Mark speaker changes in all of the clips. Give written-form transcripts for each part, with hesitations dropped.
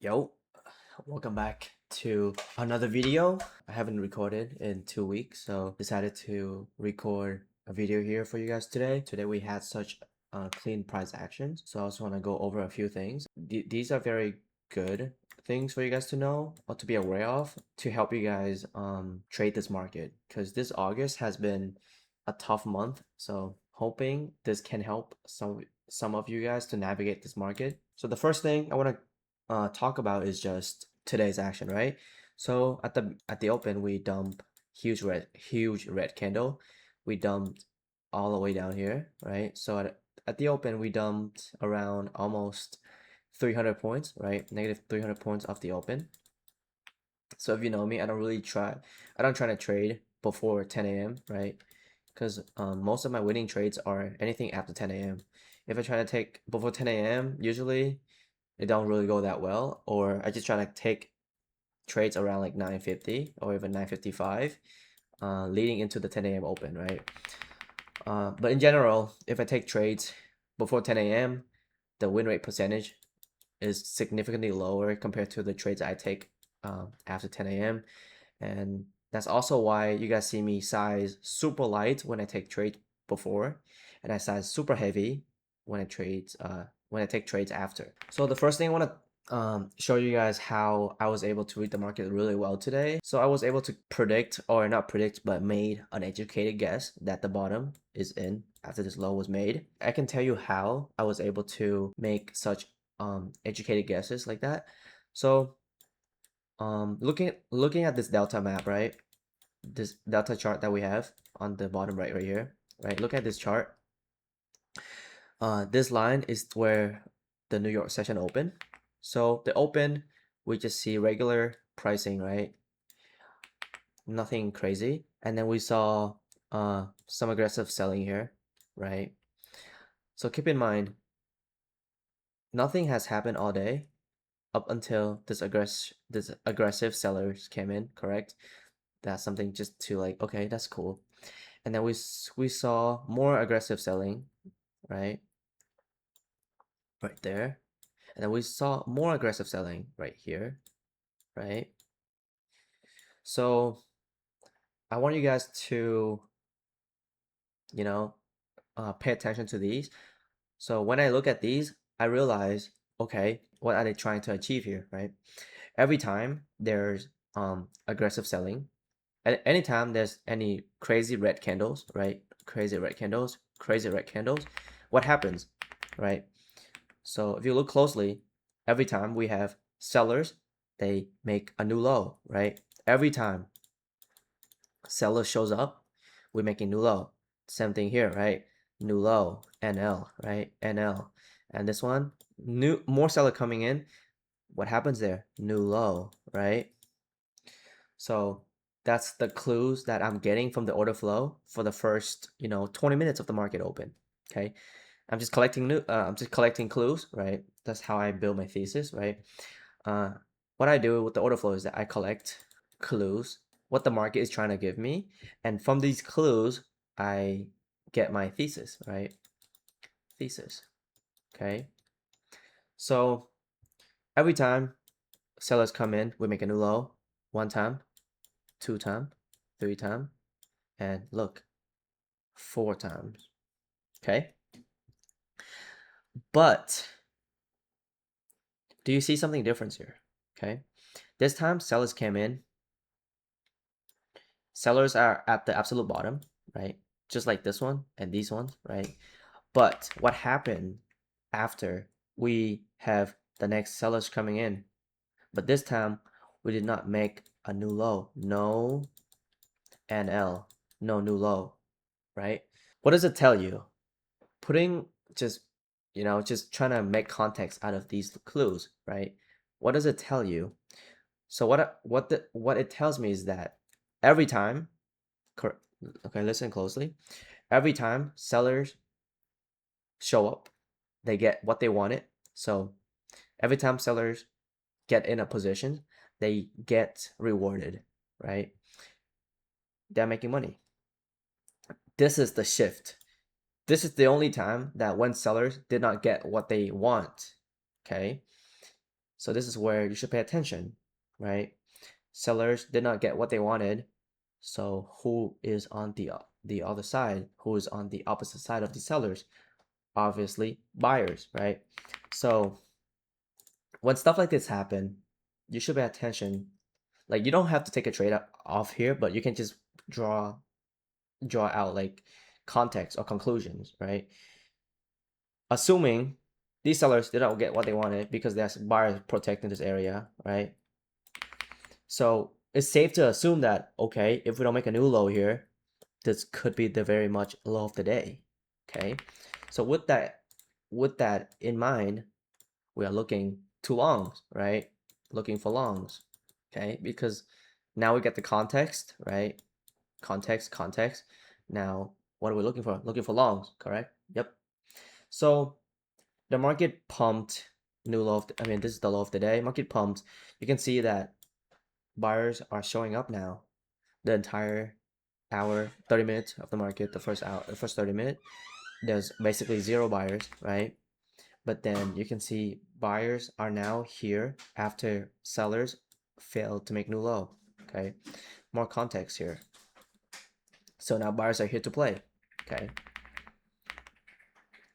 Speaker 1: Yo, welcome back to another video. I haven't recorded in 2 weeks, so decided to record a video here for you guys today. Today we had such clean price actions, so I also want to go over a few things. These are very good things for you guys to know or to be aware of to help you guys trade this market, because this August has been a tough month. So hoping this can help some of you guys to navigate this market. So the first thing I want to talk about is just today's action, right? So at the open we dump huge red candle. We dumped all the way down here, right? So at the open we dumped around almost 300 points, right? Negative 300 points off the open. So if you know me, I don't try to trade before 10 a.m., right? Because most of my winning trades are anything after 10 a.m. If I try to take before 10 a.m., usually it don't really go that well, or I just try to take trades around like 9:50 or even 9:55, leading into the 10 a.m. open, right? But in general, if I take trades before 10 a.m., the win rate percentage is significantly lower compared to the trades I take after 10 a.m. And that's also why you guys see me size super light when I take trades before, and I size super heavy when I take trades after. So the first thing I want to show you guys how I was able to read the market really well today. So I was able to predict, or not predict, but made an educated guess that the bottom is in after this low was made. I can tell you how I was able to make such educated guesses like that. So looking at this delta map, right? This delta chart that we have on the bottom right here, right? Look at this chart. This line is where the New York session opened. So the open, we just see regular pricing, right? Nothing crazy. And then we saw some aggressive selling here, right? So keep in mind, nothing has happened all day up until this aggressive sellers came in, correct? That's something just to like, okay, that's cool. And then we saw more aggressive selling, right? Right there. And then we saw more aggressive selling right here, right? So I want you guys to, you know, pay attention to these. So when I look at these, I realize, okay, what are they trying to achieve here, right? Every time there's aggressive selling, anytime there's any crazy red candles, right? Crazy red candles, what happens, right? So if you look closely, every time we have sellers, they make a new low, right? Every time seller shows up, we make a new low. Same thing here, right? New low, NL, right? NL. And this one, more seller coming in. What happens there? New low, right? So that's the clues that I'm getting from the order flow for the first, 20 minutes of the market open. Okay. I'm just collecting clues, right? That's how I build my thesis, right? What I do with the order flow is that I collect clues, what the market is trying to give me, and from these clues, I get my thesis, right? Thesis, okay? So every time sellers come in, we make a new low, one time, two time, three time, and look, four times, okay? But do you see something different here? Okay, this time sellers came in. Sellers are at the absolute bottom, right? Just like this one and these ones, right? But what happened after we have the next sellers coming in? But this time we did not make a new low. No NL, no new low, right? What does it tell you? Putting just, just trying to make context out of these clues, right? What does it tell you? So what it tells me is that every time, okay, listen closely. Every time sellers show up, they get what they wanted. So every time sellers get in a position, they get rewarded, right? They're making money. This is the shift. This is the only time that when sellers did not get what they want, okay? So this is where you should pay attention, right? Sellers did not get what they wanted. So who is on the other side? Who is on the opposite side of the sellers? Obviously, buyers, right? So when stuff like this happen, you should pay attention. Like you don't have to take a trade off here, but you can just draw out like context or conclusions, right? Assuming these sellers did not get what they wanted because there's buyers protecting this area, right? So it's safe to assume that, okay, if we don't make a new low here, this could be the very much low of the day, okay? So with that in mind, we are looking to longs, right? Looking for longs, okay? Because now we get the context, right? Context. Now, what are we looking for? Looking for longs, correct? Yep. So the market pumped new low of I mean, this is the low of the day. Market pumped. You can see that buyers are showing up now. The entire hour, 30 minutes of the market, the first 30 minutes, there's basically zero buyers, right? But then you can see buyers are now here after sellers failed to make new low, okay? More context here. So now buyers are here to play, okay?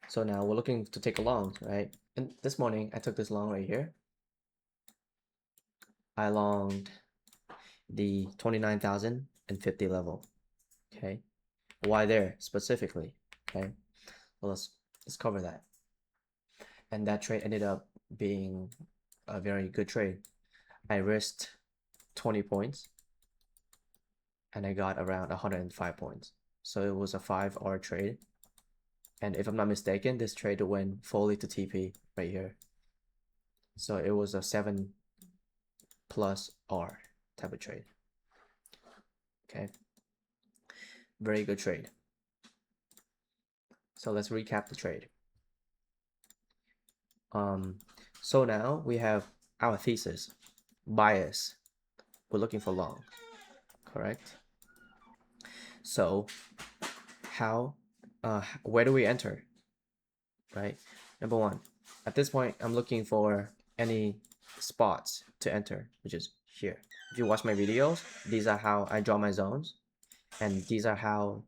Speaker 1: So now we're looking to take a long, right? And this morning I took this long right here. I longed the 29,050 level, okay? Why there specifically, okay? Well, let's cover that. And that trade ended up being a very good trade. I risked 20 points and I got around 105 points. So it was a 5R trade. And if I'm not mistaken, this trade went fully to TP right here. So it was a 7 plus R type of trade. Okay. Very good trade. So let's recap the trade. So now we have our thesis. Bias. We're looking for long. Correct? So where do we enter? Right? Number one, at this point, I'm looking for any spots to enter, which is here. If you watch my videos, these are how I draw my zones, and these are how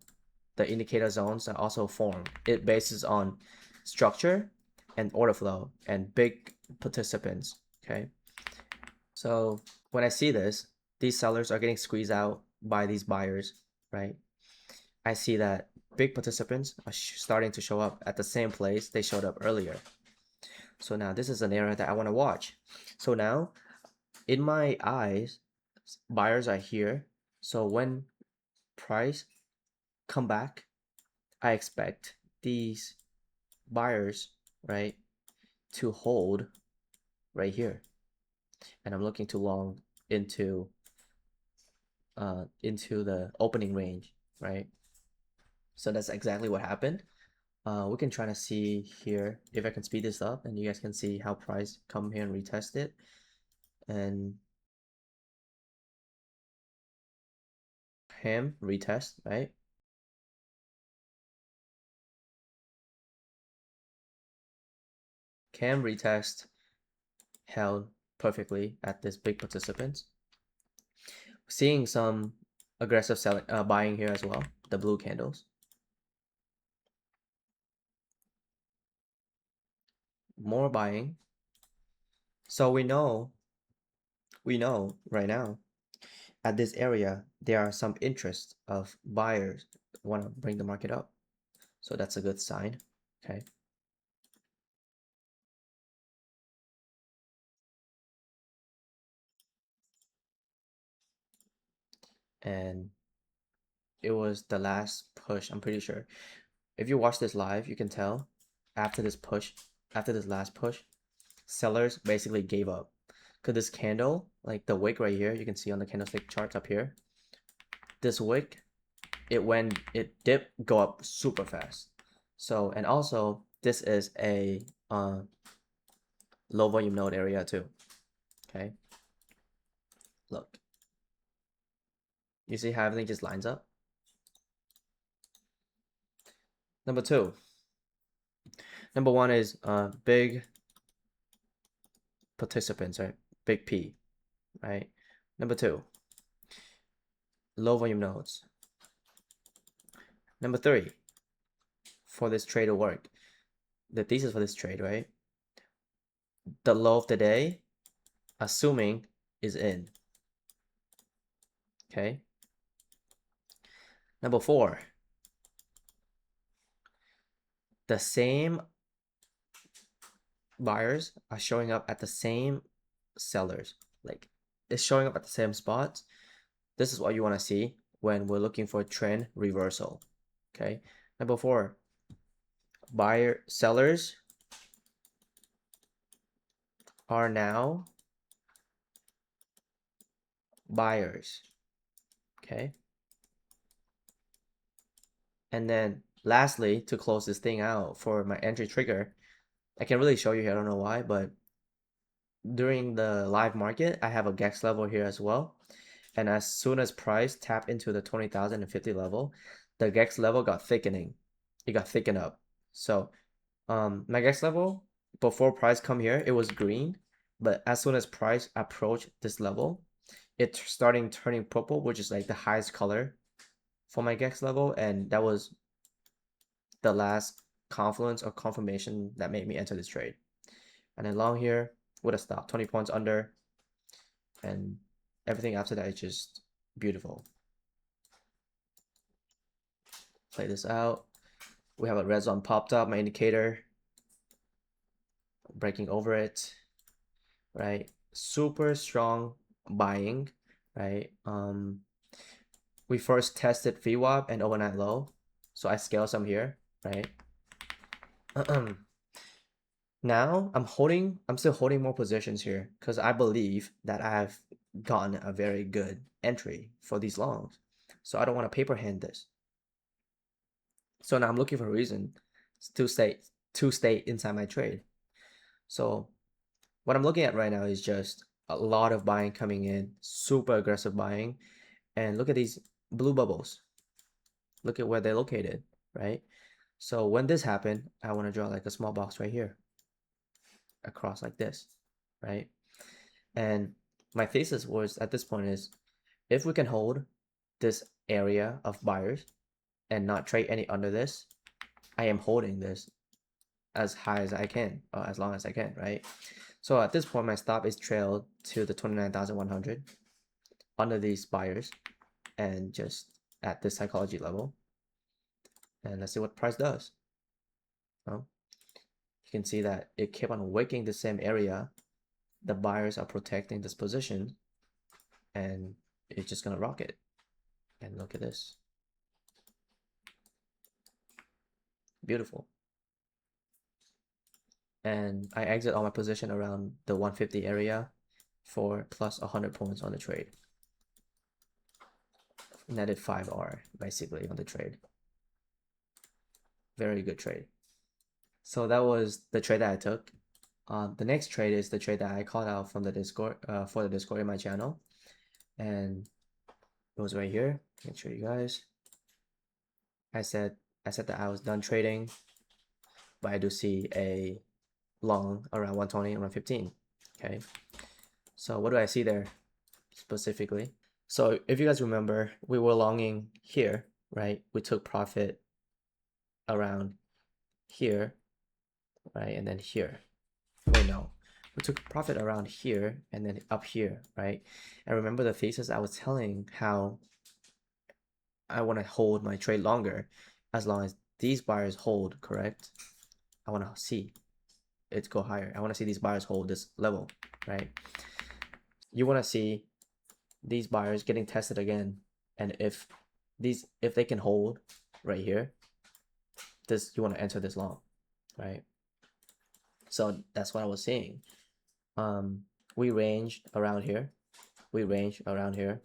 Speaker 1: the indicator zones are also formed. It bases on structure and order flow and big participants, okay? So when I see this, these sellers are getting squeezed out by these buyers, right? I see that big participants are starting to show up at the same place they showed up earlier. So now this is an area that I want to watch. So now in my eyes, buyers are here. So when price come back, I expect these buyers, right, to hold right here. And I'm looking to long into the opening range, right? So that's exactly what happened. We can try to see here if I can speed this up and you guys can see how price come here and retest it. And ham retest, right? Cam retest held perfectly at this big participants. Seeing some aggressive selling, buying here as well, the blue candles. More buying. So we know right now at this area there are some interest of buyers want to bring the market up. So that's a good sign, okay? And it was the last push, I'm pretty sure. If you watch this live, you can tell after this last push, sellers basically gave up. Because this candle, like the wick right here, you can see on the candlestick charts up here, this wick, it dipped, go up super fast. So, and also this is a low volume node area too, okay? Look, you see how everything just lines up? Number two. Number one is big participants, right? Big P, right? Number 2, low volume nodes. Number 3, for this trade to work, the thesis for this trade, right? The low of the day, assuming, is in. Okay. Number 4, the same buyers are showing up at the same sellers. Like, it's showing up at the same spots. This is what you want to see when we're looking for trend reversal. Okay. Number 4, sellers are now buyers. Okay. And then lastly, to close this thing out for my entry trigger, I can really show you here, I don't know why, but during the live market, I have a GEX level here as well. And as soon as price tapped into the 20,050 level, the GEX level got thickening. It got thickened up. So my GEX level, before price come here, it was green. But as soon as price approached this level, it's starting turning purple, which is like the highest color for my GEX level. And that was the last confluence or confirmation that made me enter this trade. And then long here with a stop, 20 points under, and everything after that is just beautiful. Play this out. We have a red zone popped up, my indicator, breaking over it, right? Super strong buying, right? We first tested VWAP and overnight low, so I scale some here, right? Now I'm still holding more positions here because I believe that I've gotten a very good entry for these longs. So I don't want to paper hand this. So now I'm looking for a reason to stay inside my trade. So what I'm looking at right now is just a lot of buying coming in, super aggressive buying. And look at these blue bubbles. Look at where they're located, right? So when this happened, I want to draw like a small box right here across like this, right? And my thesis was at this point is if we can hold this area of buyers and not trade any under this, I am holding this as high as I can, or as long as I can, right? So at this point, my stop is trailed to the 29,100 under these buyers and just at this psychology level. And let's see what price does. Well, you can see that it kept on waking the same area. The buyers are protecting this position and it's just gonna rocket. And look at this. Beautiful. And I exit all my position around the 150 area for plus 100 points on the trade. Netted 5R basically on the trade. Very good trade. So that was the trade that I took. The next trade is the trade that I called out from the Discord for the Discord in my channel, and it was right here. I can show you guys. I said that I was done trading, but I do see a long around 120 and 115. Okay, so what do I see there specifically? So if you guys remember, we were longing here, right? We took profit around here, right? And then here. Wait, no. We took profit around here and then up here, right? And remember the thesis I was telling how I want to hold my trade longer as long as these buyers hold, correct? I want to see it go higher. I want to see these buyers hold this level, right? You want to see these buyers getting tested again, and if they can hold right here, this you want to enter this long, right? So that's what I was saying. We ranged around here, we range around here,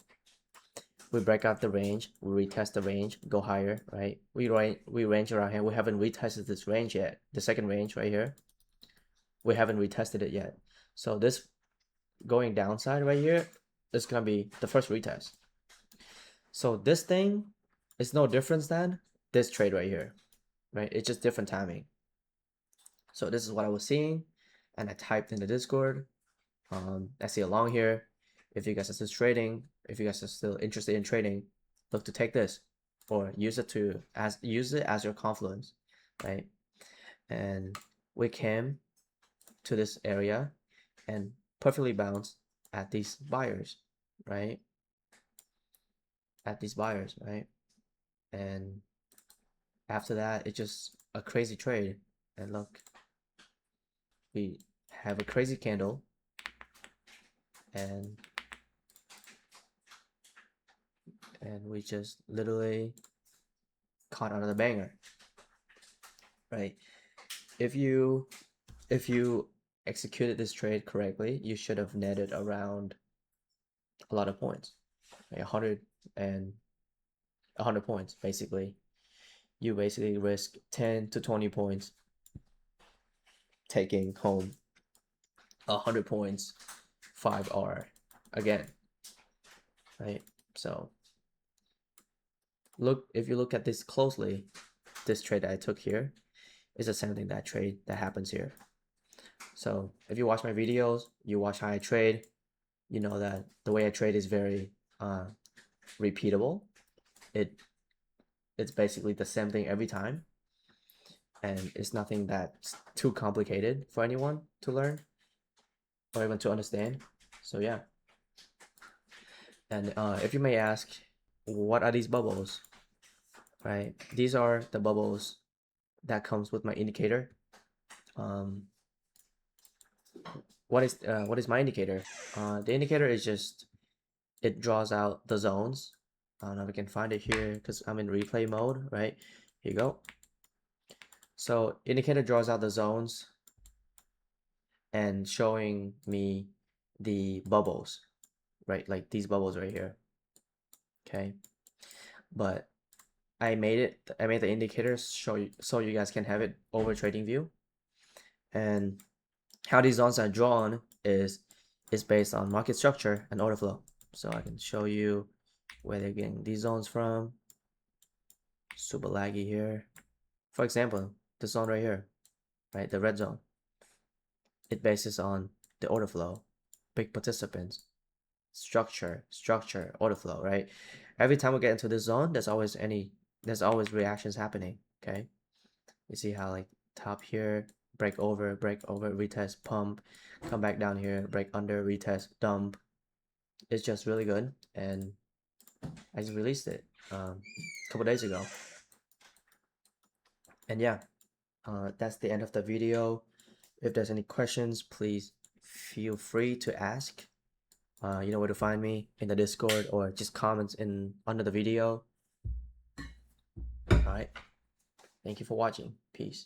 Speaker 1: we break out the range, we retest the range, go higher, right? We range around here. We haven't retested this range yet. The second range right here, we haven't retested it yet. So this going downside right here is gonna be the first retest. So this thing is no difference than this trade right here, right? It's just different timing. So this is what I was seeing, and I typed in the Discord, I see along here. If you guys are still trading, if you guys are still interested in trading, look to take this or use it as your confluence, right? And we came to this area and perfectly bounced at these buyers, right? At these buyers, right? And after that, it's just a crazy trade. And look, we have a crazy candle, and we just literally caught another banger, right? If you executed this trade correctly, you should have netted around a lot of points, like 100 points basically. You basically risk 10 to 20 points taking home 100 points 5R again, right? So if you look at this closely, this trade that I took here is the same thing that happens here. So if you watch my videos, you watch how I trade, you know that the way I trade is very repeatable. It's basically the same thing every time, and it's nothing that's too complicated for anyone to learn or even to understand. So yeah. And if you may ask, what are these bubbles? Right, these are the bubbles that comes with my indicator. What is my indicator? The indicator is just, it draws out the zones. I don't know if I can find it here because I'm in replay mode, right? Here you go. So indicator draws out the zones and showing me the bubbles, right? Like these bubbles right here. Okay. But I made the indicators so you guys can have it over TradingView. And how these zones are drawn is based on market structure and order flow. So I can show you where they're getting these zones from. Super laggy here. For example, the zone right here, right? The red zone. It bases on the order flow, big participants, structure, order flow, right? Every time we get into this zone, there's always reactions happening. Okay. You see how like top here, break over, retest, pump, come back down here, break under, retest, dump. It's just really good, and I just released it a couple days ago. And yeah, that's the end of the video. If there's any questions, please feel free to ask. You know where to find me in the Discord or just comments under the video. All right. Thank you for watching. Peace.